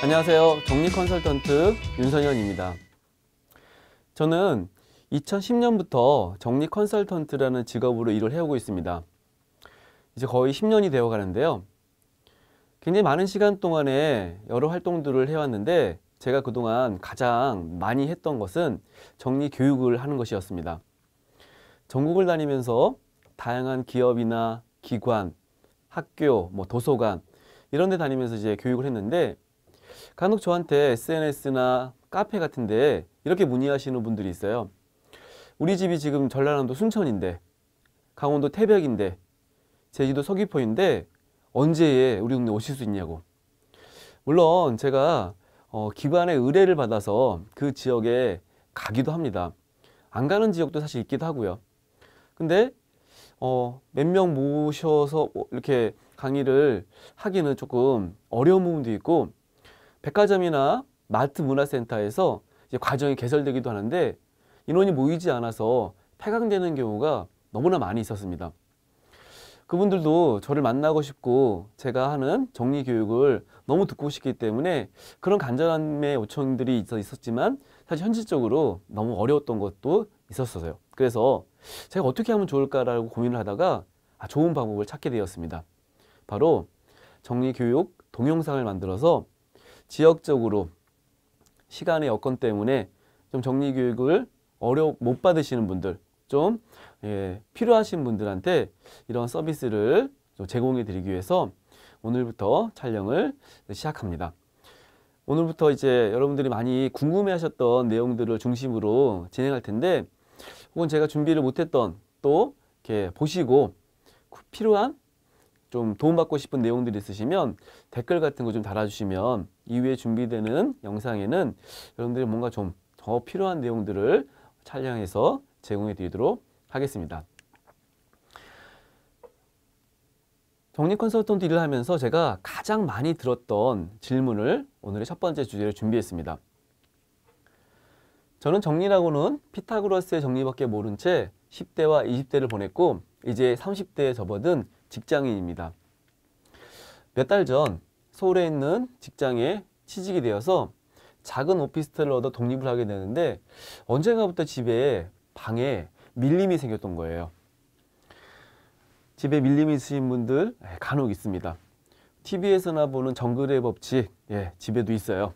안녕하세요. 정리 컨설턴트 윤선현입니다. 저는 2010년부터 정리 컨설턴트라는 직업으로 일을 해오고 있습니다. 이제 거의 10년이 되어 가는데요. 굉장히 많은 시간 동안에 여러 활동들을 해왔는데 제가 그동안 가장 많이 했던 것은 정리 교육을 하는 것이었습니다. 전국을 다니면서 다양한 기업이나 기관, 학교, 도서관 이런 데 다니면서 이제 교육을 했는데 간혹 저한테 SNS나 카페 같은 데 이렇게 문의하시는 분들이 있어요. 우리 집이 지금 전라남도 순천인데, 강원도 태백인데, 제주도 서귀포인데 언제 우리 동네 오실 수 있냐고. 물론 제가 기관의 의뢰를 받아서 그 지역에 가기도 합니다. 안 가는 지역도 사실 있기도 하고요. 근데 몇 명 모셔서 이렇게 강의를 하기는 조금 어려운 부분도 있고, 백화점이나 마트 문화센터에서 이제 과정이 개설되기도 하는데 인원이 모이지 않아서 폐강되는 경우가 너무나 많이 있었습니다. 그분들도 저를 만나고 싶고 제가 하는 정리 교육을 너무 듣고 싶기 때문에 그런 간절함의 요청들이 있었지만 사실 현실적으로 너무 어려웠던 것도 있었어요. 그래서 제가 어떻게 하면 좋을까라고 고민을 하다가 좋은 방법을 찾게 되었습니다. 바로 정리 교육 동영상을 만들어서 지역적으로 시간의 여건 때문에 좀 정리 교육을 못 받으시는 분들, 좀 필요하신 분들한테 이런 서비스를 좀 제공해 드리기 위해서 오늘부터 촬영을 시작합니다. 오늘부터 이제 여러분들이 많이 궁금해 하셨던 내용들을 중심으로 진행할 텐데, 혹은 제가 준비를 못했던 또 이렇게 보시고 필요한 좀 도움받고 싶은 내용들이 있으시면 댓글 같은 거 좀 달아주시면 이후에 준비되는 영상에는 여러분들이 뭔가 좀 더 필요한 내용들을 촬영해서 제공해 드리도록 하겠습니다. 정리 컨설턴트 일을 하면서 제가 가장 많이 들었던 질문을 오늘의 첫 번째 주제로 준비했습니다. 저는 정리라고는 피타고라스의 정리밖에 모른 채 10대와 20대를 보냈고 이제 30대에 접어든 직장인입니다. 몇 달 전 서울에 있는 직장에 취직이 되어서 작은 오피스텔을 얻어 독립을 하게 되는데 언젠가부터 방에 밀림이 생겼던 거예요. 집에 밀림이 있으신 분들 간혹 있습니다. TV에서나 보는 정글의 법칙, 집에도 있어요.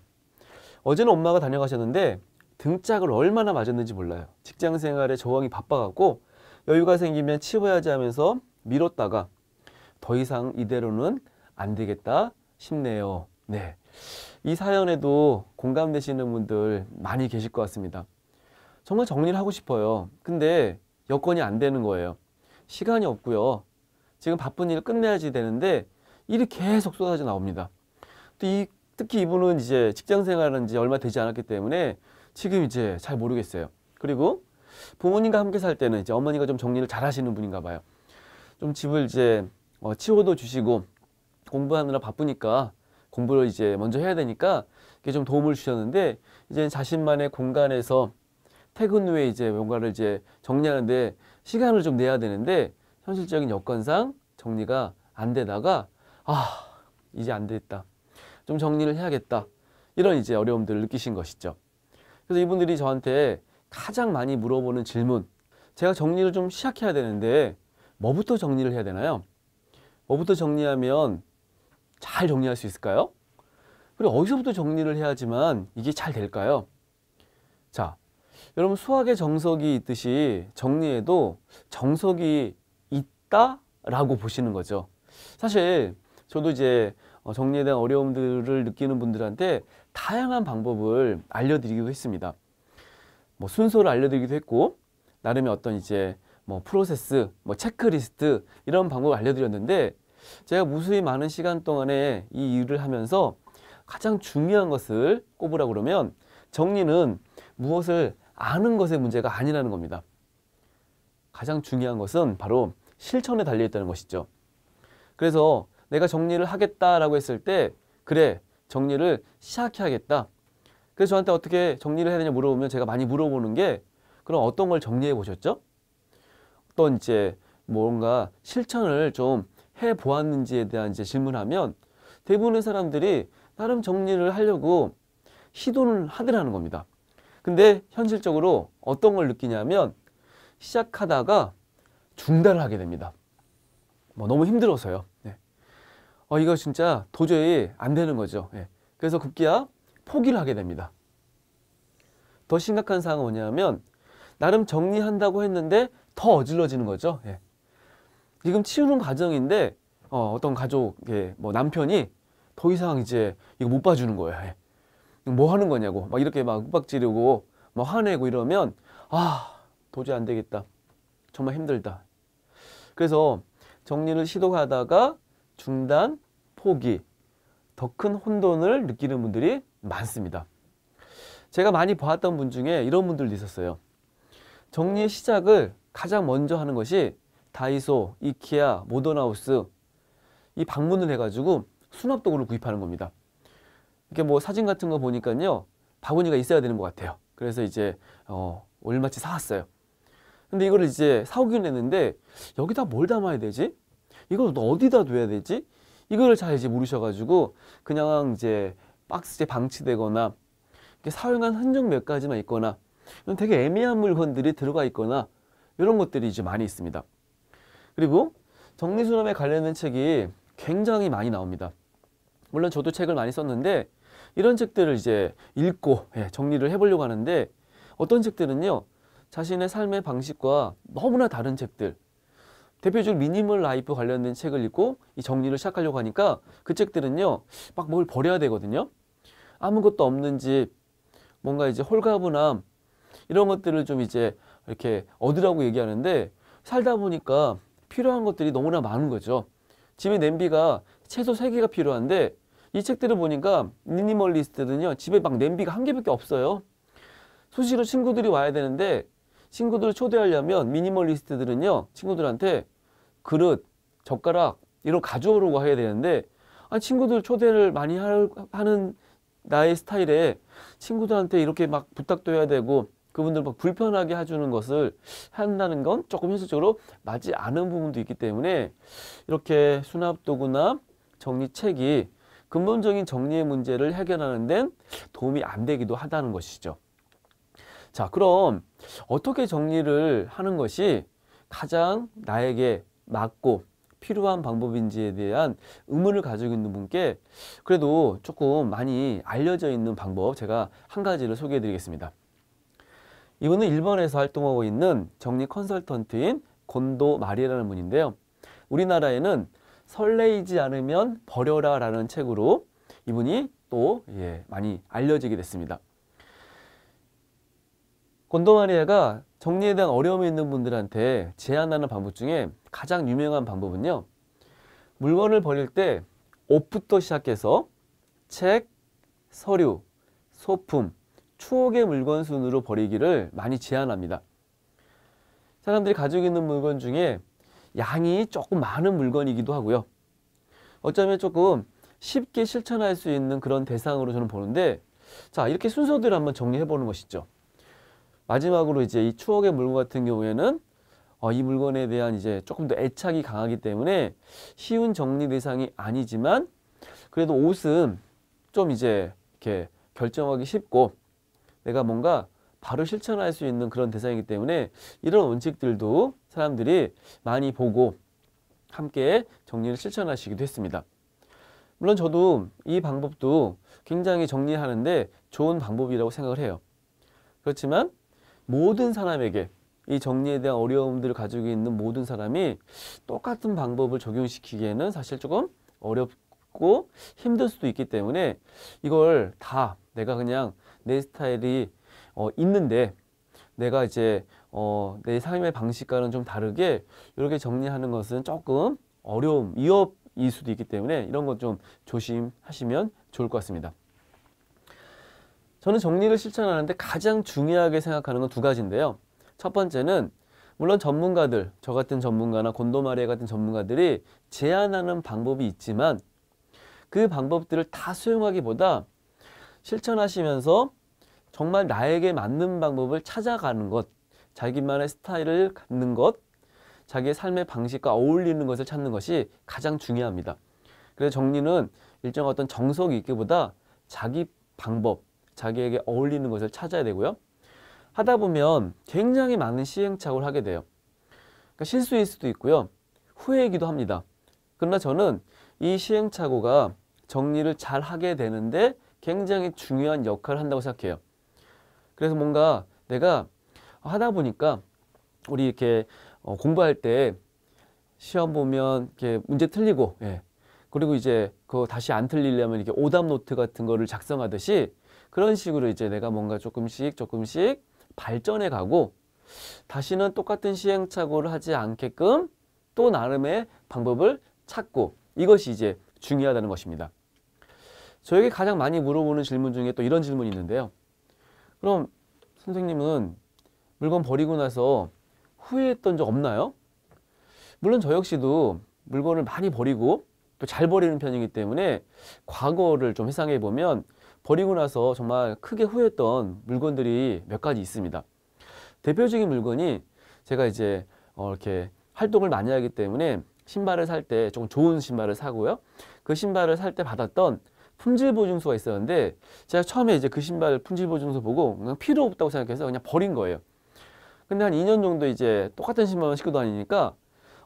어제는 엄마가 다녀가셨는데 등짝을 얼마나 맞았는지 몰라요. 직장 생활에 저항이 바빠갖고 여유가 생기면 치워야지 하면서 미뤘다가 더 이상 이대로는 안 되겠다 싶네요. 이 사연에도 공감되시는 분들 많이 계실 것 같습니다. 정말 정리를 하고 싶어요. 근데 여건이 안 되는 거예요. 시간이 없고요. 지금 바쁜 일을 끝내야지 되는데 일이 계속 쏟아져 나옵니다. 특히 이분은 이제 직장 생활은 이제 얼마 되지 않았기 때문에 지금 이제 잘 모르겠어요. 그리고 부모님과 함께 살 때는 이제 어머니가 좀 정리를 잘 하시는 분인가 봐요. 좀 집을 이제 치워도 주시고 공부하느라 바쁘니까 공부를 이제 먼저 해야 되니까 이게 좀 도움을 주셨는데 이제 자신만의 공간에서 퇴근 후에 이제 뭔가를 이제 정리하는데 시간을 좀 내야 되는데 현실적인 여건상 정리가 안 되다가 이제 안 되겠다. 좀 정리를 해야겠다. 이런 이제 어려움들을 느끼신 것이죠. 그래서 이분들이 저한테 가장 많이 물어보는 질문, 제가 정리를 좀 시작해야 되는데 뭐부터 정리를 해야 되나요? 뭐부터 정리하면 잘 정리할 수 있을까요? 그리고 어디서부터 정리를 해야지만 이게 잘 될까요? 자, 여러분 수학의 정석이 있듯이 정리에도 정석이 있다라고 보시는 거죠. 사실 저도 이제 정리에 대한 어려움들을 느끼는 분들한테 다양한 방법을 알려드리기도 했습니다. 순서를 알려드리기도 했고 나름의 어떤 이제 프로세스, 체크리스트 이런 방법을 알려드렸는데 제가 무수히 많은 시간 동안에 이 일을 하면서 가장 중요한 것을 꼽으라고 그러면 정리는 무엇을 아는 것의 문제가 아니라는 겁니다. 가장 중요한 것은 바로 실천에 달려 있다는 것이죠. 그래서 내가 정리를 하겠다라고 했을 때 그래, 정리를 시작해야겠다. 그래서 저한테 어떻게 정리를 해야 되냐 물어보면 제가 많이 물어보는 게 그럼 어떤 걸 정리해 보셨죠? 어떤 이제 뭔가 실천을 좀 해 보았는지에 대한 이제 질문하면 대부분의 사람들이 나름 정리를 하려고 시도는 하더라는 겁니다. 근데 현실적으로 어떤 걸 느끼냐면 시작하다가 중단을 하게 됩니다. 뭐 너무 힘들어서요. 네. 이거 진짜 도저히 안 되는 거죠. 네. 그래서 급기야 포기를 하게 됩니다. 더 심각한 상황은 뭐냐면 나름 정리한다고 했는데 더 어질러지는 거죠. 예. 지금 치우는 과정인데 어떤 가족의 뭐 남편이 더 이상 이제 이거 못 봐주는 거예요. 예. 뭐 하는 거냐고 막 이렇게 막 윽박지르고 막 화내고 이러면 도저히 안 되겠다. 정말 힘들다. 그래서 정리를 시도하다가 중단, 포기, 더 큰 혼돈을 느끼는 분들이 많습니다. 제가 많이 보았던 분 중에 이런 분들도 있었어요. 정리의 시작을 가장 먼저 하는 것이 다이소, 이케아, 모던하우스 이 방문을 해가지고 수납도구를 구입하는 겁니다. 이렇게 뭐 사진 같은 거 보니까요, 바구니가 있어야 되는 것 같아요. 그래서 이제 얼마치 사왔어요. 근데 이거를 이제 사오긴 했는데 여기다 뭘 담아야 되지? 이걸 어디다 둬야 되지? 이거를 잘 이제 모르셔가지고 그냥 이제 박스에 방치되거나 사용한 흔적 몇 가지만 있거나 되게 애매한 물건들이 들어가 있거나 이런 것들이 이제 많이 있습니다. 그리고 정리수납에 관련된 책이 굉장히 많이 나옵니다. 물론 저도 책을 많이 썼는데 이런 책들을 이제 읽고 정리를 해보려고 하는데 어떤 책들은요, 자신의 삶의 방식과 너무나 다른 책들, 대표적으로 미니멀 라이프 관련된 책을 읽고 이 정리를 시작하려고 하니까 그 책들은요, 막 뭘 버려야 되거든요. 아무것도 없는 집, 뭔가 이제 홀가분함, 이런 것들을 좀 이제 이렇게 얻으라고 얘기하는데 살다 보니까 필요한 것들이 너무나 많은 거죠. 집에 냄비가 최소 3개가 필요한데 이 책들을 보니까 미니멀리스트들은요, 집에 막 냄비가 1개밖에 없어요. 수시로 친구들이 와야 되는데 친구들을 초대하려면 미니멀리스트들은요, 친구들한테 그릇, 젓가락 이런 거 가져오라고 해야 되는데 친구들 초대를 많이 하는 나의 스타일에 친구들한테 이렇게 막 부탁도 해야 되고 그분들 막 불편하게 해주는 것을 한다는 건 조금 현실적으로 맞지 않은 부분도 있기 때문에 이렇게 수납도구나 정리책이 근본적인 정리의 문제를 해결하는 데는 도움이 안 되기도 하다는 것이죠. 자, 그럼 어떻게 정리를 하는 것이 가장 나에게 맞고 필요한 방법인지에 대한 의문을 가지고 있는 분께 그래도 조금 많이 알려져 있는 방법 제가 한 가지를 소개해 드리겠습니다. 이분은 일본에서 활동하고 있는 정리 컨설턴트인 곤도 마리라는 분인데요. 우리나라에는 설레이지 않으면 버려라 라는 책으로 이분이 또 많이 알려지게 됐습니다. 곤도 마리아가 정리에 대한 어려움이 있는 분들한테 제안하는 방법 중에 가장 유명한 방법은요, 물건을 버릴 때 옷부터 시작해서 책, 서류, 소품, 추억의 물건 순으로 버리기를 많이 제안합니다. 사람들이 가지고 있는 물건 중에 양이 조금 많은 물건이기도 하고요. 어쩌면 조금 쉽게 실천할 수 있는 그런 대상으로 저는 보는데, 자, 이렇게 순서대로 한번 정리해 보는 것이죠. 마지막으로 이제 이 추억의 물건 같은 경우에는 이 물건에 대한 이제 조금 더 애착이 강하기 때문에 쉬운 정리 대상이 아니지만 그래도 옷은 좀 이제 이렇게 결정하기 쉽고 내가 뭔가 바로 실천할 수 있는 그런 대상이기 때문에 이런 원칙들도 사람들이 많이 보고 함께 정리를 실천하시기도 했습니다. 물론 저도 이 방법도 굉장히 정리하는데 좋은 방법이라고 생각을 해요. 그렇지만 모든 사람에게 이 정리에 대한 어려움들을 가지고 있는 모든 사람이 똑같은 방법을 적용시키기에는 사실 조금 어렵고 힘들 수도 있기 때문에 이걸 다 내가 그냥 내 스타일이 있는데 내가 이제 내 삶의 방식과는 좀 다르게 이렇게 정리하는 것은 조금 어려움, 위협일 수도 있기 때문에 이런 것 좀 조심하시면 좋을 것 같습니다. 저는 정리를 실천하는데 가장 중요하게 생각하는 건 2가지인데요. 첫 번째는 물론 전문가들, 저 같은 전문가나 곤도 마리아 같은 전문가들이 제안하는 방법이 있지만 그 방법들을 다 수용하기보다 실천하시면서 정말 나에게 맞는 방법을 찾아가는 것, 자기만의 스타일을 갖는 것, 자기의 삶의 방식과 어울리는 것을 찾는 것이 가장 중요합니다. 그래서 정리는 일정 어떤 정석이 있기보다 자기 방법, 자기에게 어울리는 것을 찾아야 되고요. 하다 보면 굉장히 많은 시행착오를 하게 돼요. 그러니까 실수일 수도 있고요. 후회이기도 합니다. 그러나 저는 이 시행착오가 정리를 잘 하게 되는데 굉장히 중요한 역할을 한다고 생각해요. 그래서 뭔가 내가 하다 보니까 우리 이렇게 공부할 때 시험 보면 이렇게 문제 틀리고, 예. 그리고 이제 그거 다시 안 틀리려면 이렇게 오답 노트 같은 거를 작성하듯이 그런 식으로 이제 내가 뭔가 조금씩 발전해 가고 다시는 똑같은 시행착오를 하지 않게끔 또 나름의 방법을 찾고, 이것이 이제 중요하다는 것입니다. 저에게 가장 많이 물어보는 질문 중에 또 이런 질문이 있는데요. 그럼 선생님은 물건 버리고 나서 후회했던 적 없나요? 물론 저 역시도 물건을 많이 버리고 또 잘 버리는 편이기 때문에 과거를 좀 회상해 보면 버리고 나서 정말 크게 후회했던 물건들이 몇 가지 있습니다. 대표적인 물건이 제가 이제 이렇게 활동을 많이 하기 때문에 신발을 살 때 조금 좋은 신발을 사고요. 그 신발을 살 때 받았던 품질 보증서가 있었는데 제가 처음에 이제 그 신발 품질 보증서 보고 그냥 필요 없다고 생각해서 그냥 버린 거예요. 근데 한 2년 정도 이제 똑같은 신발만 신고 다니니까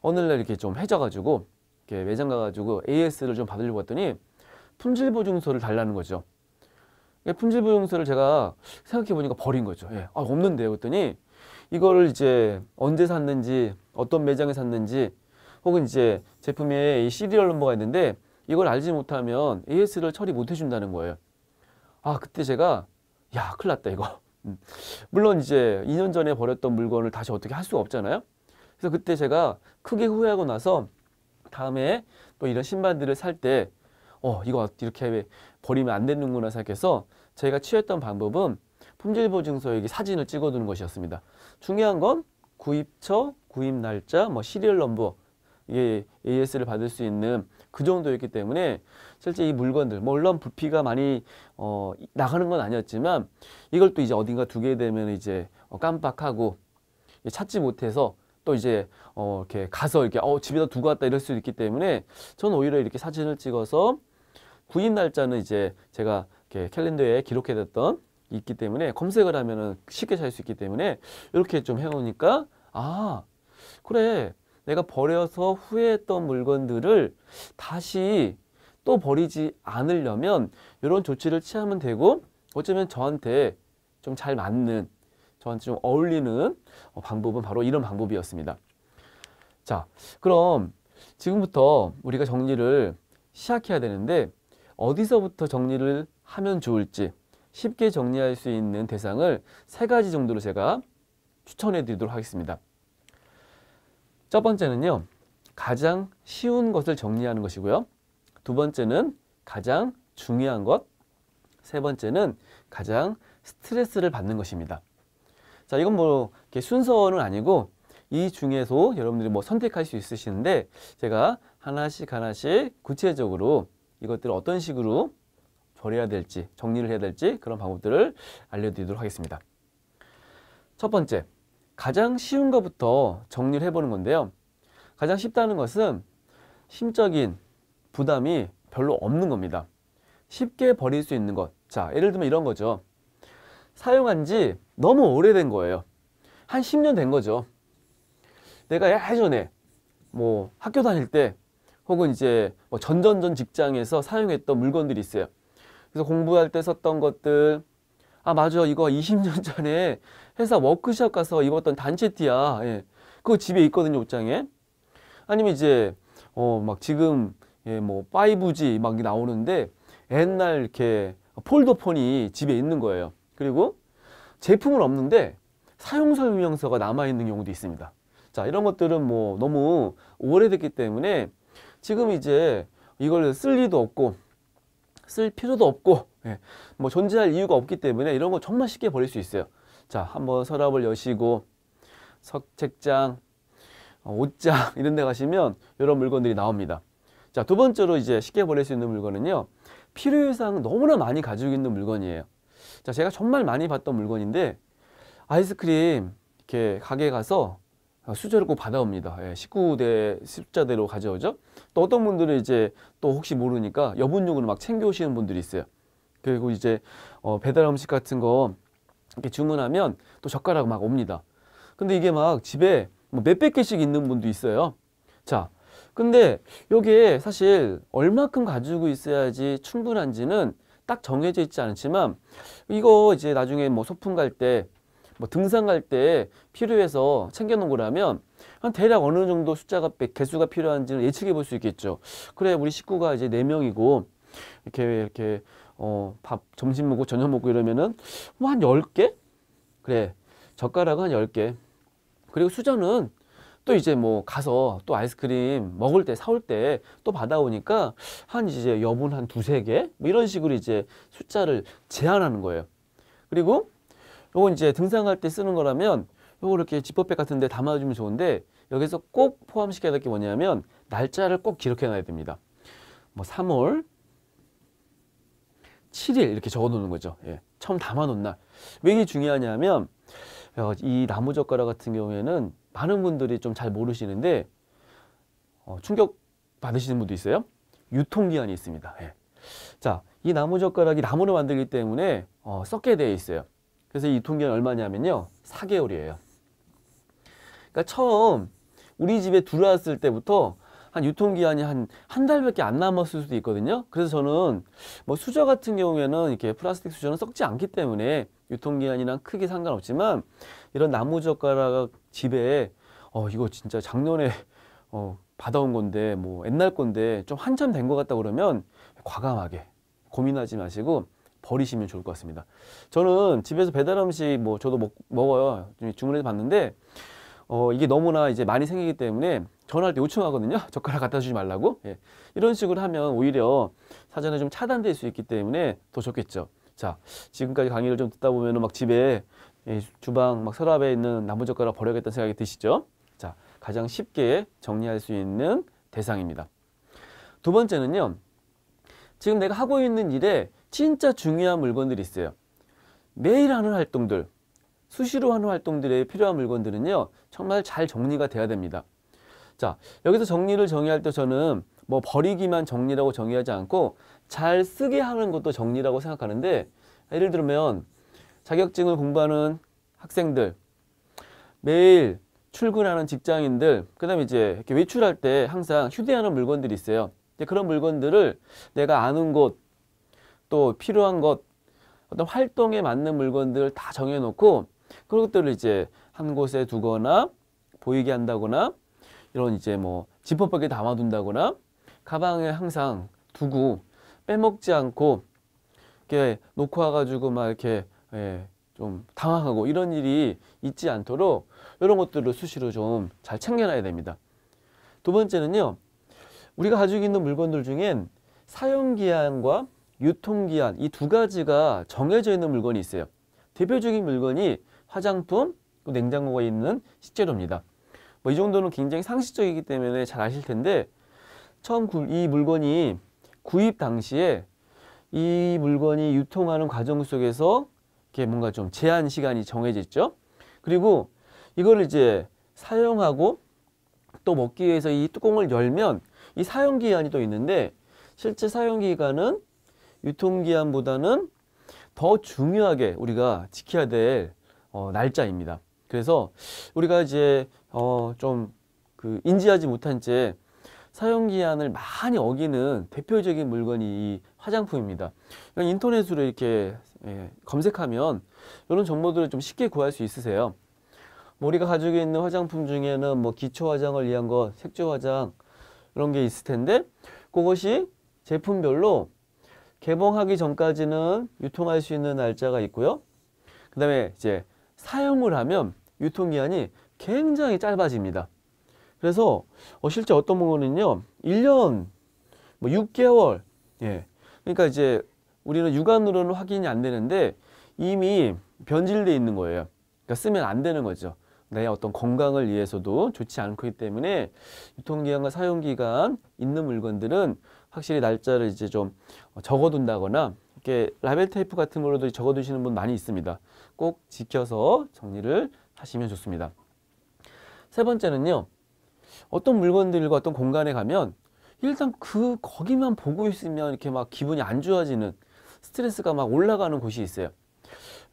어느 날 이렇게 좀 해져가지고 이렇게 매장 가가지고 AS를 좀 받으려고 했더니 품질 보증서를 달라는 거죠. 품질 보증서를 제가 생각해 보니까 버린 거죠. 예. 아, 없는데요. 그랬더니 이거를 이제 언제 샀는지, 어떤 매장에 샀는지, 혹은 이제 제품에 이 시리얼 넘버가 있는데 이걸 알지 못하면 AS를 처리 못 해준다는 거예요. 아, 그때 제가 야, 큰일 났다 이거. 물론 이제 2년 전에 버렸던 물건을 다시 어떻게 할 수가 없잖아요. 그래서 그때 제가 크게 후회하고 나서 다음에 또 이런 신발들을 살 때 이거 이렇게 버리면 안 되는구나 생각해서 제가 취했던 방법은 품질보증서에 사진을 찍어두는 것이었습니다. 중요한 건 구입처, 구입 날짜, 시리얼 넘버, 이게 AS를 받을 수 있는 그 정도였기 때문에 실제 이 물건들, 물론 부피가 많이 나가는 건 아니었지만 이걸 또 이제 어딘가 두게 되면 이제 깜빡하고 찾지 못해서 또 이제 이렇게 가서 이렇게 집에다 두고 왔다 이럴 수도 있기 때문에 저는 오히려 이렇게 사진을 찍어서 구입 날짜는 이제 제가 이렇게 캘린더에 기록해뒀던 있기 때문에 검색을 하면은 쉽게 찾을 수 있기 때문에 이렇게 좀 해놓으니까 아, 그래, 내가 버려서 후회했던 물건들을 다시 또 버리지 않으려면 이런 조치를 취하면 되고, 어쩌면 저한테 좀 잘 맞는, 저한테 좀 어울리는 방법은 바로 이런 방법이었습니다. 자, 그럼 지금부터 우리가 정리를 시작해야 되는데 어디서부터 정리를 하면 좋을지, 쉽게 정리할 수 있는 대상을 3가지 정도로 제가 추천해 드리도록 하겠습니다. 첫 번째는요, 가장 쉬운 것을 정리하는 것이고요. 두 번째는 가장 중요한 것, 세 번째는 가장 스트레스를 받는 것입니다. 자, 이건 이렇게 순서는 아니고 이 중에서 여러분들이 선택할 수 있으시는데 제가 하나씩 구체적으로 이것들을 어떤 식으로 버려야 될지, 정리를 해야 될지 그런 방법들을 알려드리도록 하겠습니다. 첫 번째, 가장 쉬운 것부터 정리를 해보는 건데요. 가장 쉽다는 것은 심적인 부담이 별로 없는 겁니다. 쉽게 버릴 수 있는 것. 자, 예를 들면 이런 거죠. 사용한 지 너무 오래된 거예요. 한 10년 된 거죠. 내가 예전에 학교 다닐 때 혹은 이제 전전전 직장에서 사용했던 물건들이 있어요. 그래서 공부할 때 썼던 것들, 아 맞아, 이거 20년 전에 회사 워크숍 가서 입었던 단체 티야. 예. 그거 집에 있거든요, 옷장에. 아니면 이제 지금 5G 막 나오는데 옛날 이렇게 폴더폰이 집에 있는 거예요. 그리고 제품은 없는데 사용 설명서가 남아 있는 경우도 있습니다. 자, 이런 것들은 너무 오래됐기 때문에 지금 이제 이걸 쓸 리도 없고 쓸 필요도 없고 존재할 이유가 없기 때문에 이런 거 정말 쉽게 버릴 수 있어요. 자, 한번 서랍을 여시고 책장, 옷장 이런 데 가시면 이런 물건들이 나옵니다. 자, 두 번째로 이제 쉽게 버릴 수 있는 물건은요, 필요 이상 너무나 많이 가지고 있는 물건이에요. 자, 제가 정말 많이 봤던 물건인데 아이스크림 이렇게 가게 가서 수저를 꼭 받아옵니다. 예, 19대 숫자대로 가져오죠. 또 어떤 분들은 이제 또 혹시 모르니까 여분용으로 막 챙겨오시는 분들이 있어요. 그리고 이제 배달 음식 같은 거 이렇게 주문하면 또 젓가락 막 옵니다. 근데 이게 막 집에 뭐 몇백 개씩 있는 분도 있어요. 자, 근데 여기에 사실 얼마큼 가지고 있어야지 충분한지는 딱 정해져 있지 않지만 이거 이제 나중에 뭐 소풍 갈 때 뭐 등산 갈 때 필요해서 챙겨놓은 거라면 한 대략 어느 정도 숫자가 개수가 필요한지는 예측해 볼 수 있겠죠. 그래 우리 식구가 이제 4명이고 이렇게 밥 점심 먹고 저녁 먹고 이러면은 뭐 한 10개? 그래 젓가락은 한 10개. 그리고 수저는 또 이제 뭐 가서 또 아이스크림 먹을 때 사올 때 또 받아오니까 한 이제 여분 한 2-3개 뭐 이런 식으로 이제 숫자를 제한하는 거예요. 그리고 요건 이제 등산 갈 때 쓰는 거라면 요거 이렇게 지퍼백 같은 데 담아주면 좋은데 여기서 꼭 포함시켜야 될 게 뭐냐면 날짜를 꼭 기록해 놔야 됩니다. 뭐 3월 7일 이렇게 적어 놓는 거죠. 예, 처음 담아 놓은 날. 왜 이게 중요하냐면 이 나무젓가락 같은 경우에는 많은 분들이 좀 잘 모르시는데 충격 받으시는 분도 있어요. 유통기한이 있습니다. 예. 자, 이 나무젓가락이 나무로 만들기 때문에 썩게 되어 있어요. 그래서 이 유통기한 얼마냐면요 4개월이에요. 그러니까 처음 우리 집에 들어왔을 때부터 한 유통기한이 한 달밖에 안 남았을 수도 있거든요. 그래서 저는 뭐 수저 같은 경우에는 이렇게 플라스틱 수저는 썩지 않기 때문에 유통기한이랑 크게 상관없지만 이런 나무젓가락 집에 이거 진짜 작년에 받아온 건데 뭐 옛날 건데 좀 한참 된 것 같다 그러면 과감하게 고민하지 마시고 버리시면 좋을 것 같습니다. 저는 집에서 배달 음식 뭐 저도 먹어요. 주문해서 봤는데 이게 너무나 이제 많이 생기기 때문에 전화할 때 요청하거든요. 젓가락 갖다 주지 말라고. 예. 이런 식으로 하면 오히려 사전에 좀 차단될 수 있기 때문에 더 좋겠죠. 자, 지금까지 강의를 좀 듣다 보면은 막 집에 주방 막 서랍에 있는 나무젓가락 버려야겠다는 생각이 드시죠? 자, 가장 쉽게 정리할 수 있는 대상입니다. 두 번째는요. 지금 내가 하고 있는 일에 진짜 중요한 물건들이 있어요. 매일 하는 활동들, 수시로 하는 활동들에 필요한 물건들은요. 정말 잘 정리가 돼야 됩니다. 자, 여기서 정리를 정의할 때 저는 뭐 버리기만 정리라고 정의하지 않고 잘 쓰게 하는 것도 정리라고 생각하는데 예를 들면 자격증을 공부하는 학생들, 매일 출근하는 직장인들, 그 다음에 이제 이렇게 외출할 때 항상 휴대하는 물건들이 있어요. 그런 물건들을 내가 아는 곳, 또 필요한 것, 어떤 활동에 맞는 물건들을 다 정해놓고 그런 것들을 이제 한 곳에 두거나 보이게 한다거나 이런 이제 뭐 지퍼백에 담아둔다거나 가방에 항상 두고 빼먹지 않고 이렇게 놓고 와가지고 막 이렇게 좀 당황하고 이런 일이 있지 않도록 이런 것들을 수시로 좀 잘 챙겨놔야 됩니다. 두 번째는요. 우리가 가지고 있는 물건들 중엔 사용기한과 유통기한 이 두 가지가 정해져 있는 물건이 있어요. 대표적인 물건이 화장품, 냉장고가 있는 식재료입니다. 뭐 이 정도는 굉장히 상식적이기 때문에 잘 아실 텐데 처음 이 물건이 구입 당시에 이 물건이 유통하는 과정 속에서 이렇게 뭔가 좀 제한 시간이 정해져 있죠. 그리고 이걸 이제 사용하고 또 먹기 위해서 이 뚜껑을 열면 이 사용기한이 또 있는데 실제 사용기간은 유통기한보다는 더 중요하게 우리가 지켜야 될 날짜입니다. 그래서 우리가 이제 좀 인지하지 못한 채 사용기한을 많이 어기는 대표적인 물건이 이 화장품입니다. 인터넷으로 이렇게 검색하면 이런 정보들을 좀 쉽게 구할 수 있으세요. 뭐 우리가 가지고 있는 화장품 중에는 뭐 기초 화장을 위한 것, 색조 화장 이런 게 있을 텐데 그것이 제품별로 개봉하기 전까지는 유통할 수 있는 날짜가 있고요. 그 다음에 이제 사용을 하면 유통기한이 굉장히 짧아집니다. 그래서 실제 어떤 부분은요 1년 뭐 6개월 그러니까 이제 우리는 육안으로는 확인이 안 되는데 이미 변질되어 있는 거예요. 그러니까 쓰면 안 되는 거죠. 내 어떤 건강을 위해서도 좋지 않기 때문에 유통기한과 사용기간 있는 물건들은 확실히 날짜를 이제 좀 적어둔다거나 이렇게 라벨 테이프 같은 걸로도 적어두시는 분 많이 있습니다. 꼭 지켜서 정리를 하시면 좋습니다. 세 번째는요. 어떤 물건들과 어떤 공간에 가면 일단 거기만 보고 있으면 이렇게 막 기분이 안 좋아지는 스트레스가 막 올라가는 곳이 있어요.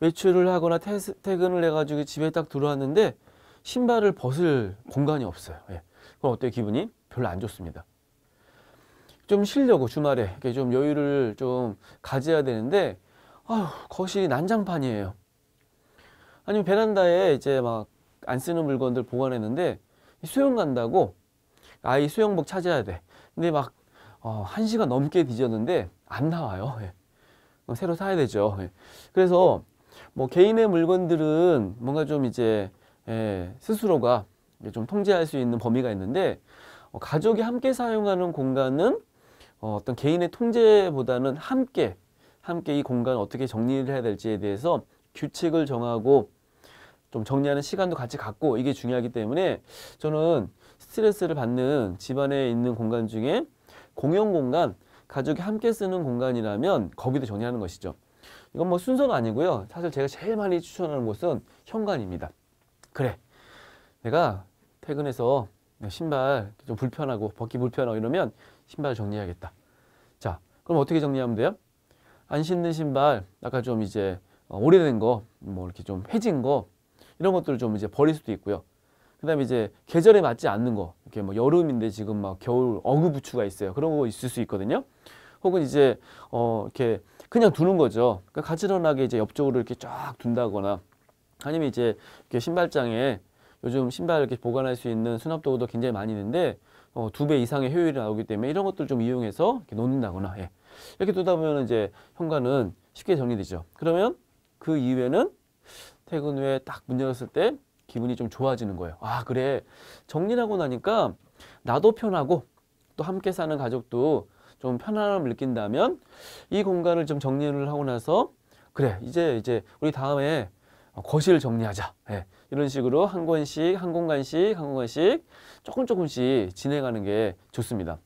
외출을 하거나 퇴근을 해가지고 집에 딱 들어왔는데 신발을 벗을 공간이 없어요. 예. 그럼 어때요? 기분이 별로 안 좋습니다. 좀 쉬려고 주말에 이렇게 좀 여유를 좀 가져야 되는데 아휴, 거실이 난장판이에요. 아니면 베란다에 이제 막 안 쓰는 물건들 보관했는데 수영 간다고 아이 수영복 찾아야 돼. 근데 막 1시간 넘게 뒤졌는데 안 나와요. 예. 새로 사야 되죠. 예. 그래서 뭐 개인의 물건들은 뭔가 좀 이제 스스로가 좀 통제할 수 있는 범위가 있는데 가족이 함께 사용하는 공간은 어떤 개인의 통제보다는 함께 이 공간을 어떻게 정리를 해야 될지에 대해서 규칙을 정하고 좀 정리하는 시간도 같이 갖고 이게 중요하기 때문에 저는 스트레스를 받는 집안에 있는 공간 중에 공용 공간, 가족이 함께 쓰는 공간이라면 거기도 정리하는 것이죠. 이건 뭐 순서가 아니고요. 사실 제가 제일 많이 추천하는 곳은 현관입니다. 그래, 내가 퇴근해서 신발 좀 불편하고 벗기 불편하고 이러면 신발 정리해야겠다. 자, 그럼 어떻게 정리하면 돼요? 안 신는 신발, 아까 좀 이제 오래된 거, 뭐 이렇게 좀 해진 거 이런 것들을 좀 이제 버릴 수도 있고요. 그다음에 이제 계절에 맞지 않는 거, 이렇게 뭐 여름인데 지금 막 겨울 어그부츠가 있어요. 그런 거 있을 수 있거든요. 혹은 이제 이렇게 그냥 두는 거죠. 그러니까 가지런하게 이제 옆쪽으로 이렇게 쫙 둔다거나 아니면 이제 이렇게 신발장에 요즘 신발 이렇게 보관할 수 있는 수납 도구도 굉장히 많이 있는데 2배 이상의 효율이 나오기 때문에 이런 것들 좀 이용해서 이렇게 놓는다거나 예. 이렇게 두다 보면 이제 현관은 쉽게 정리되죠. 그러면 그 이후에는 퇴근 후에 딱 문 열었을 때 기분이 좀 좋아지는 거예요. 아, 그래. 정리하고 나니까 나도 편하고 또 함께 사는 가족도 좀 편안함을 느낀다면 이 공간을 좀 정리를 하고 나서 그래, 이제 우리 다음에 거실을 정리하자. 예. 이런 식으로 한 공간씩 조금씩 진행하는 게 좋습니다.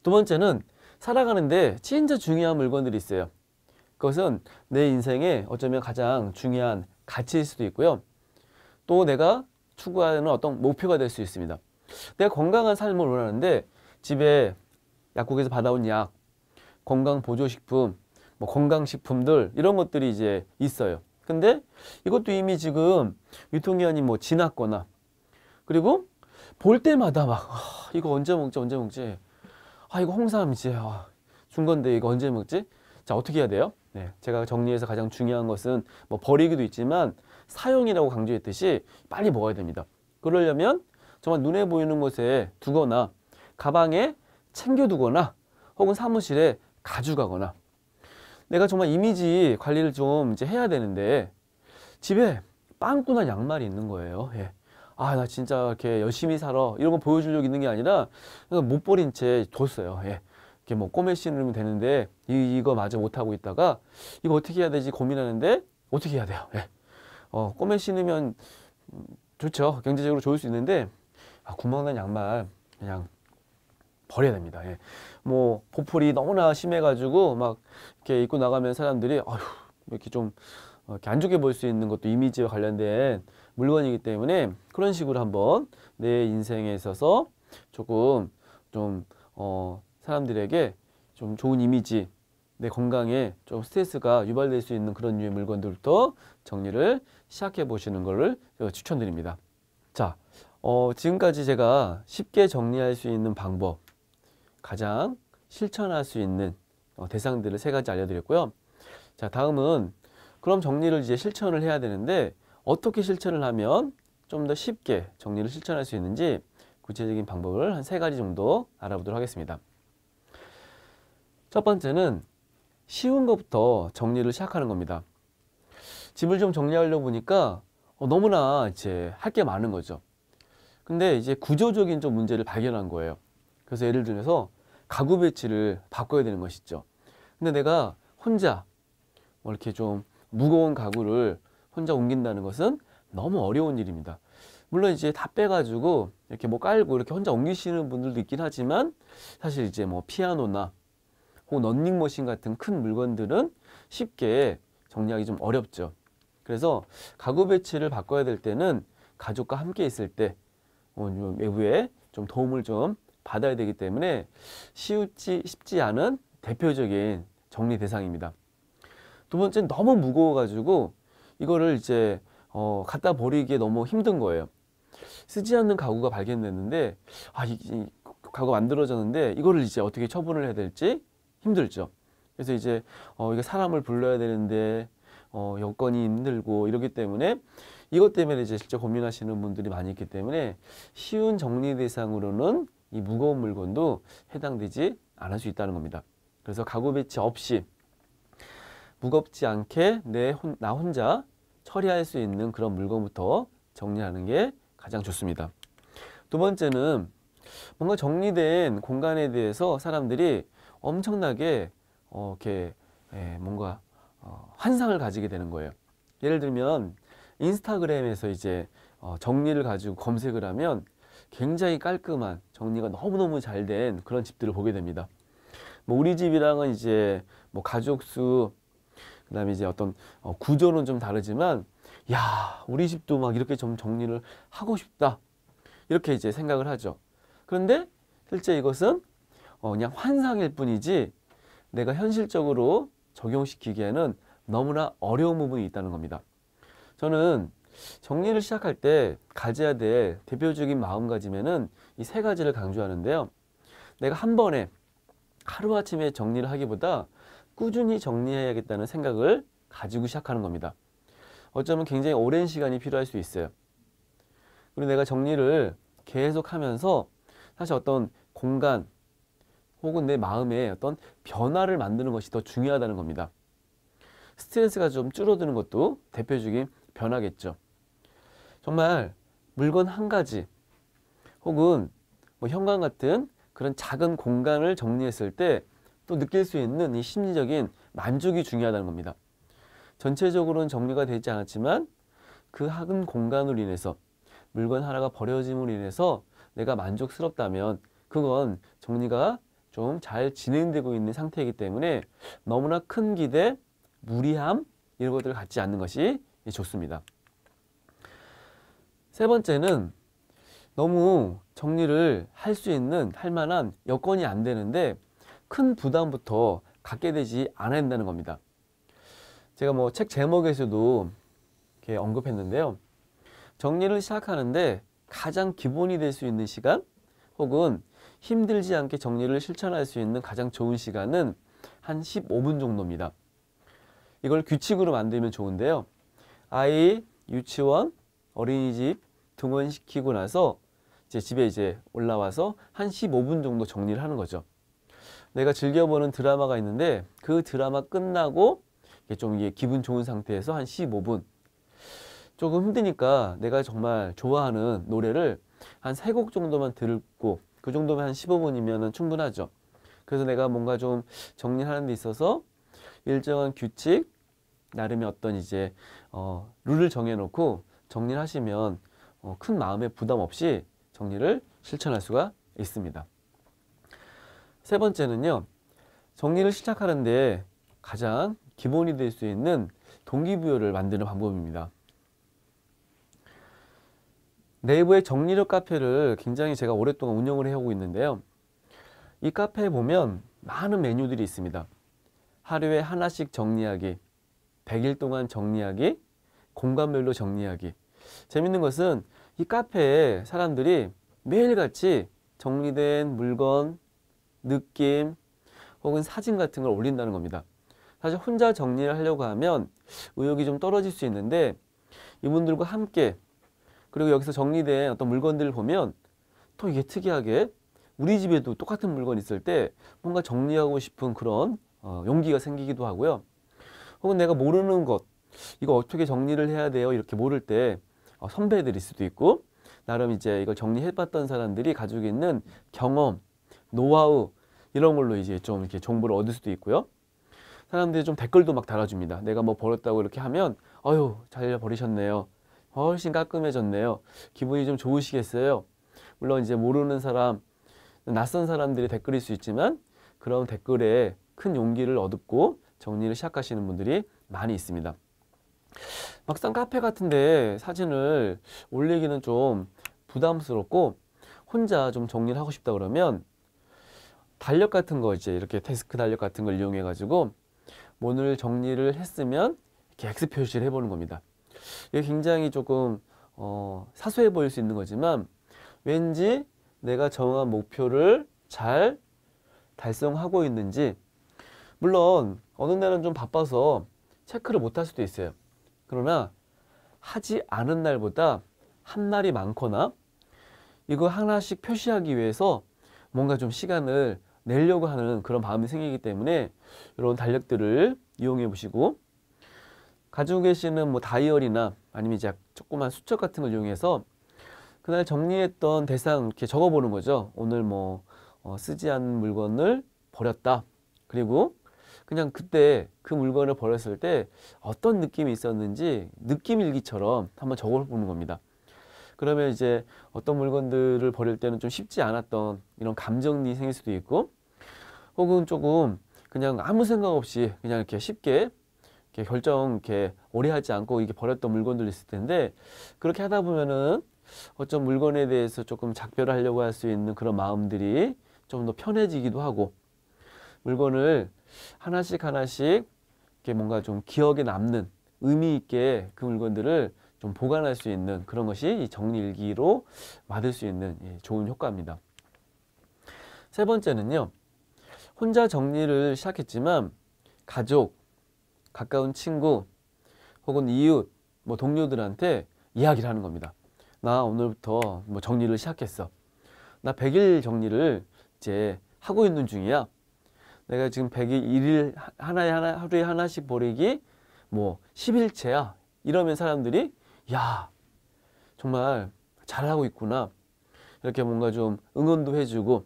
두 번째는 살아가는데 진짜 중요한 물건들이 있어요. 그것은 내 인생에 어쩌면 가장 중요한 가치일 수도 있고요. 또 내가 추구하는 어떤 목표가 될 수 있습니다. 내가 건강한 삶을 원하는데 집에 약국에서 받아온 약, 건강보조식품, 뭐 건강식품들 이런 것들이 이제 있어요. 근데 이것도 이미 지금 유통기한이 뭐 지났거나 그리고 볼 때마다 막 이거 언제 먹지? 아, 이거 홍삼이지. 준 건데 이거 언제 먹지? 자, 어떻게 해야 돼요? 네, 제가 정리해서 가장 중요한 것은 뭐 버리기도 있지만 사용이라고 강조했듯이 빨리 먹어야 됩니다. 그러려면 정말 눈에 보이는 곳에 두거나 가방에 챙겨두거나 혹은 사무실에 가져가거나 내가 정말 이미지 관리를 좀 이제 해야 되는데 집에 빵꾸난 양말이 있는 거예요. 예. 아, 나 진짜 이렇게 열심히 살아 이런 거 보여주려고 있는 게 아니라 못 버린 채 뒀어요. 예. 이렇게 뭐 꼬매 신으면 되는데 이거 마저 못하고 있다가 이거 어떻게 해야 되지 고민하는데 어떻게 해야 돼요? 예. 꼬매 신으면 좋죠. 경제적으로 좋을 수 있는데 구멍난 양말 그냥 버려야 됩니다. 예. 뭐 보풀이 너무나 심해가지고 막 이렇게 입고 나가면 사람들이 아휴 이렇게 좀 이렇게 안 좋게 보일 수 있는 것도 이미지와 관련된 물건이기 때문에 그런 식으로 한번 내 인생에 있어서 조금 좀 사람들에게 좀 좋은 이미지, 내 건강에 좀 스트레스가 유발될 수 있는 그런 류의 물건들부터 정리를 시작해 보시는 것을 추천드립니다. 자, 지금까지 제가 쉽게 정리할 수 있는 방법, 가장 실천할 수 있는 대상들을 3가지 알려드렸고요. 자, 다음은 그럼 정리를 이제 실천을 해야 되는데 어떻게 실천을 하면 좀 더 쉽게 정리를 실천할 수 있는지 구체적인 방법을 한 3가지 정도 알아보도록 하겠습니다. 첫 번째는 쉬운 것부터 정리를 시작하는 겁니다. 집을 좀 정리하려고 보니까 너무나 이제 할 게 많은 거죠. 근데 이제 구조적인 좀 문제를 발견한 거예요. 그래서 예를 들어서 가구 배치를 바꿔야 되는 것이죠. 근데 내가 혼자 뭐 이렇게 좀 무거운 가구를 혼자 옮긴다는 것은 너무 어려운 일입니다. 물론 이제 다 빼가지고 이렇게 뭐 깔고 이렇게 혼자 옮기시는 분들도 있긴 하지만 사실 이제 뭐 피아노나 혹은 런닝머신 같은 큰 물건들은 쉽게 정리하기 좀 어렵죠. 그래서 가구 배치를 바꿔야 될 때는 가족과 함께 있을 때 좀 외부에 좀 도움을 좀 받아야 되기 때문에 쉽지 않은 대표적인 정리 대상입니다. 두 번째는 너무 무거워가지고 이거를 이제 갖다 버리기에 너무 힘든 거예요. 쓰지 않는 가구가 발견됐는데 이 가구가 만들어졌는데 이거를 이제 어떻게 처분을 해야 될지 힘들죠. 그래서 이제 이게 사람을 불러야 되는데 여건이 힘들고 이러기 때문에 이것 때문에 이제 실제 고민하시는 분들이 많이 있기 때문에 쉬운 정리 대상으로는 이 무거운 물건도 해당되지 않을 수 있다는 겁니다. 그래서 가구 배치 없이 무겁지 않게 나 혼자 처리할 수 있는 그런 물건부터 정리하는 게 가장 좋습니다. 두 번째는 뭔가 정리된 공간에 대해서 사람들이 엄청나게 이렇게 뭔가 환상을 가지게 되는 거예요. 예를 들면 인스타그램에서 이제 정리를 가지고 검색을 하면 굉장히 깔끔한 정리가 너무너무 잘 된 그런 집들을 보게 됩니다. 뭐 우리 집이랑은 이제 뭐 가족 수, 그다음에 이제 어떤 구조는 좀 다르지만 야, 우리 집도 막 이렇게 좀 정리를 하고 싶다. 이렇게 이제 생각을 하죠. 그런데 실제 이것은 그냥 환상일 뿐이지 내가 현실적으로 적용시키기에는 너무나 어려운 부분이 있다는 겁니다. 저는 정리를 시작할 때 가져야 될 대표적인 마음가짐에는 이 세 가지를 강조하는데요. 내가 한 번에 하루아침에 정리를 하기보다 꾸준히 정리해야겠다는 생각을 가지고 시작하는 겁니다. 어쩌면 굉장히 오랜 시간이 필요할 수 있어요. 그리고 내가 정리를 계속 하면서 사실 어떤 공간 혹은 내 마음에 어떤 변화를 만드는 것이 더 중요하다는 겁니다. 스트레스가 좀 줄어드는 것도 대표적인 변화겠죠. 정말 물건 한 가지 혹은 뭐 현관 같은 그런 작은 공간을 정리했을 때 또 느낄 수 있는 이 심리적인 만족이 중요하다는 겁니다. 전체적으로는 정리가 되지 않았지만 그 작은 공간으로 인해서 물건 하나가 버려짐으로 인해서 내가 만족스럽다면 그건 정리가 좀 잘 진행되고 있는 상태이기 때문에 너무나 큰 기대, 무리함 이런 것들을 갖지 않는 것이 좋습니다. 세 번째는 너무 정리를 할 만한 여건이 안 되는데 큰 부담부터 갖게 되지 않아야 된다는 겁니다. 제가 뭐 책 제목에서도 이렇게 언급했는데요. 정리를 시작하는데 가장 기본이 될 수 있는 시간 혹은 힘들지 않게 정리를 실천할 수 있는 가장 좋은 시간은 한 15분 정도입니다. 이걸 규칙으로 만들면 좋은데요. 아이 유치원, 어린이집 등원시키고 나서 집에 이제 올라와서 한 15분 정도 정리를 하는 거죠. 내가 즐겨보는 드라마가 있는데 그 드라마 끝나고 좀 이게 기분 좋은 상태에서 한 15분 조금 힘드니까 내가 정말 좋아하는 노래를 한 3곡 정도만 듣고 그 정도면 한 15분이면 충분하죠. 그래서 내가 뭔가 좀 정리하는 데 있어서 일정한 규칙, 나름의 어떤 이제 룰을 정해놓고 정리를 하시면 큰 마음의 부담 없이 정리를 실천할 수가 있습니다. 세 번째는요. 정리를 시작하는데 가장 기본이 될 수 있는 동기부여를 만드는 방법입니다. 네이버의 정리력 카페를 굉장히 제가 오랫동안 운영을 해오고 있는데요. 이 카페에 보면 많은 메뉴들이 있습니다. 하루에 하나씩 정리하기, 100일 동안 정리하기, 공간별로 정리하기. 재밌는 것은 이 카페에 사람들이 매일같이 정리된 물건, 느낌 혹은 사진 같은 걸 올린다는 겁니다. 사실 혼자 정리를 하려고 하면 의욕이 좀 떨어질 수 있는데 이분들과 함께 그리고 여기서 정리된 어떤 물건들을 보면 또 이게 특이하게 우리 집에도 똑같은 물건 있을 때 뭔가 정리하고 싶은 그런 용기가 생기기도 하고요. 혹은 내가 모르는 것, 이거 어떻게 정리를 해야 돼요? 이렇게 모를 때 선배들일 수도 있고 나름 이제 이걸 정리해봤던 사람들이 가지고 있는 경험, 노하우 이런 걸로 이제 좀 이렇게 정보를 얻을 수도 있고요. 사람들이 좀 댓글도 막 달아줍니다. 내가 뭐 버렸다고 이렇게 하면 어휴 잘 버리셨네요. 훨씬 깔끔해졌네요. 기분이 좀 좋으시겠어요. 물론 이제 모르는 사람, 낯선 사람들이 댓글일 수 있지만 그런 댓글에 큰 용기를 얻고 정리를 시작하시는 분들이 많이 있습니다. 막상 카페 같은데 사진을 올리기는 좀 부담스럽고 혼자 좀 정리를 하고 싶다 그러면 달력 같은 거 이제 이렇게 데스크 달력 같은 걸 이용해 가지고 오늘 정리를 했으면 이렇게 X 표시를 해보는 겁니다. 이게 굉장히 조금 사소해 보일 수 있는 거지만 왠지 내가 정한 목표를 잘 달성하고 있는지, 물론 어느 날은 좀 바빠서 체크를 못 할 수도 있어요. 그러나 하지 않은 날보다 한 날이 많거나 이거 하나씩 표시하기 위해서 뭔가 좀 시간을 내려고 하는 그런 마음이 생기기 때문에 이런 달력들을 이용해 보시고, 가지고 계시는 뭐 다이어리나 아니면 이제 조그만 수첩 같은 걸 이용해서 그날 정리했던 대상 이렇게 적어 보는 거죠. 오늘 뭐 쓰지 않은 물건을 버렸다. 그리고 그냥 그때 그 물건을 버렸을 때 어떤 느낌이 있었는지 느낌 일기처럼 한번 적어 보는 겁니다. 그러면 이제 어떤 물건들을 버릴 때는 좀 쉽지 않았던 이런 감정이 생길 수도 있고, 혹은 조금 그냥 아무 생각 없이 그냥 이렇게 쉽게 이렇게 결정 이렇게 오래 하지 않고 이게 버렸던 물건들이 있을 텐데, 그렇게 하다 보면은 어떤 물건에 대해서 조금 작별을 하려고 할 수 있는 그런 마음들이 좀 더 편해지기도 하고, 물건을 하나씩 하나씩 이렇게 뭔가 좀 기억에 남는 의미 있게 그 물건들을 좀 보관할 수 있는 그런 것이 이 정리일기로 받을 수 있는 좋은 효과입니다. 세 번째는요, 혼자 정리를 시작했지만 가족, 가까운 친구 혹은 이웃, 뭐 동료들한테 이야기를 하는 겁니다. 나 오늘부터 뭐 정리를 시작했어. 나 100일 정리를 이제 하고 있는 중이야. 내가 지금 100일, 일일 하루에 하나씩 버리기 뭐 10일째야. 이러면 사람들이 야, 정말 잘하고 있구나. 이렇게 뭔가 좀 응원도 해주고,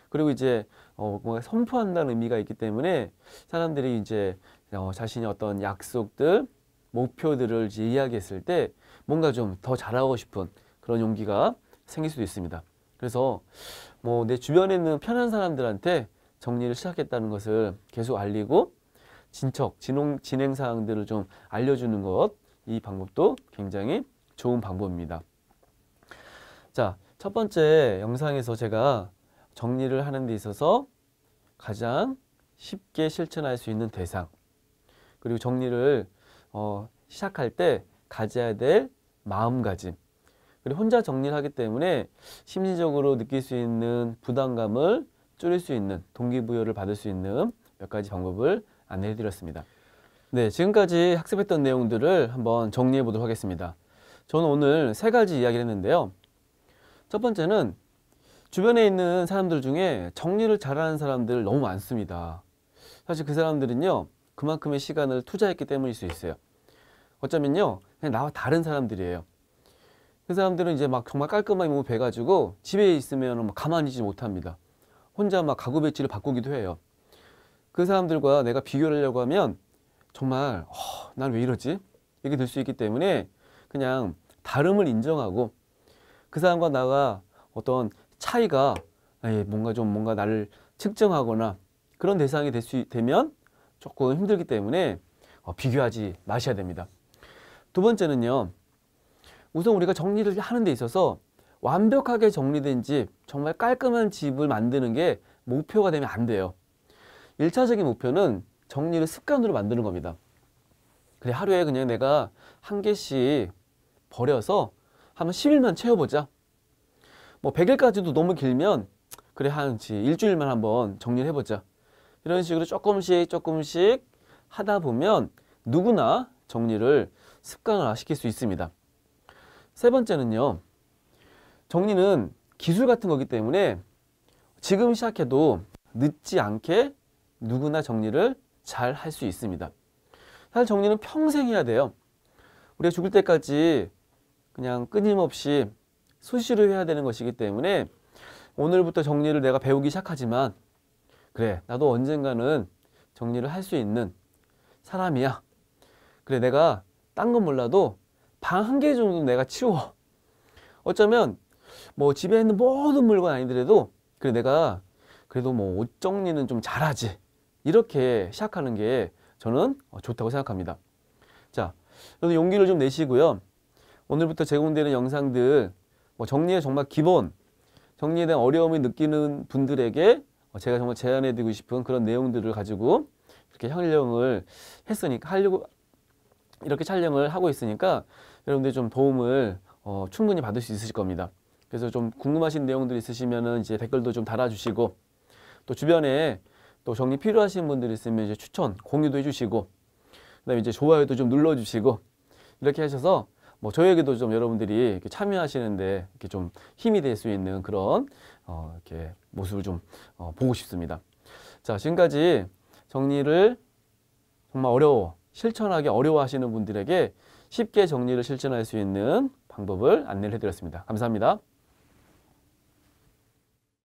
그리고 이제 뭔가 선포한다는 의미가 있기 때문에 사람들이 이제 자신의 어떤 약속들, 목표들을 이제 이야기했을 때 뭔가 좀 더 잘하고 싶은 그런 용기가 생길 수도 있습니다. 그래서 뭐 내 주변에 있는 편한 사람들한테 정리를 시작했다는 것을 계속 알리고 진행 사항들을 좀 알려주는 것, 이 방법도 굉장히 좋은 방법입니다. 자, 첫 번째 영상에서 제가 정리를 하는 데 있어서 가장 쉽게 실천할 수 있는 대상, 그리고 정리를 시작할 때 가져야 될 마음가짐, 그리고 혼자 정리를 하기 때문에 심리적으로 느낄 수 있는 부담감을 줄일 수 있는, 동기부여를 받을 수 있는 몇 가지 방법을 안내해 드렸습니다. 네, 지금까지 학습했던 내용들을 한번 정리해 보도록 하겠습니다. 저는 오늘 세 가지 이야기를 했는데요. 첫 번째는 주변에 있는 사람들 중에 정리를 잘하는 사람들 너무 많습니다. 사실 그 사람들은요, 그만큼의 시간을 투자했기 때문일 수 있어요. 어쩌면요, 그냥 나와 다른 사람들이에요. 그 사람들은 이제 막 정말 깔끔하게 몸을 베가지고 집에 있으면 가만히 있지 못합니다. 혼자 막 가구 배치를 바꾸기도 해요. 그 사람들과 내가 비교를 하려고 하면 정말 난 왜 이러지? 이렇게 될 수 있기 때문에 그냥 다름을 인정하고, 그 사람과 나가 어떤 차이가 뭔가 나를 측정하거나 그런 대상이 되면 조금 힘들기 때문에 비교하지 마셔야 됩니다. 두 번째는요, 우선 우리가 정리를 하는 데 있어서 완벽하게 정리된 집, 정말 깔끔한 집을 만드는 게 목표가 되면 안 돼요. 1차적인 목표는 정리를 습관으로 만드는 겁니다. 그래, 하루에 그냥 내가 한 개씩 버려서 한 10일만 채워보자. 뭐 100일까지도 너무 길면 그래, 한 일주일만 한번 정리를 해보자. 이런 식으로 조금씩 하다 보면 누구나 정리를 습관화시킬 수 있습니다. 세 번째는요, 정리는 기술 같은 거기 때문에 지금 시작해도 늦지 않게 누구나 정리를 잘 할 수 있습니다. 사실 정리는 평생 해야 돼요. 우리가 죽을 때까지 그냥 끊임없이 수시로 해야 되는 것이기 때문에 오늘부터 정리를 내가 배우기 시작하지만, 그래, 나도 언젠가는 정리를 할 수 있는 사람이야. 그래, 내가 딴 건 몰라도 방 한 개 정도 내가 치워. 어쩌면 뭐 집에 있는 모든 물건 아니더라도 그래, 내가 그래도 뭐 옷 정리는 좀 잘하지. 이렇게 시작하는 게 저는 좋다고 생각합니다. 자, 여러분 용기를 좀 내시고요. 오늘부터 제공되는 영상들 정리의 정말 기본, 정리에 대한 어려움을 느끼는 분들에게 제가 정말 제안해드리고 싶은 그런 내용들을 가지고 이렇게 촬영을 했으니까 이렇게 촬영을 하고 있으니까 여러분들 좀 도움을 충분히 받을 수 있으실 겁니다. 그래서 좀 궁금하신 내용들 있으시면은 이제 댓글도 좀 달아주시고, 또 주변에 또 정리 필요하신 분들 있으면 이제 추천, 공유도 해주시고, 그다음에 이제 좋아요도 좀 눌러주시고, 이렇게 하셔서 저에게도 좀 여러분들이 이렇게 참여하시는데 이렇게 좀 힘이 될 수 있는 그런 이렇게 모습을 좀 보고 싶습니다. 자, 지금까지 정리를 정말 실천하기 어려워하시는 분들에게 쉽게 정리를 실천할 수 있는 방법을 안내를 해드렸습니다. 감사합니다.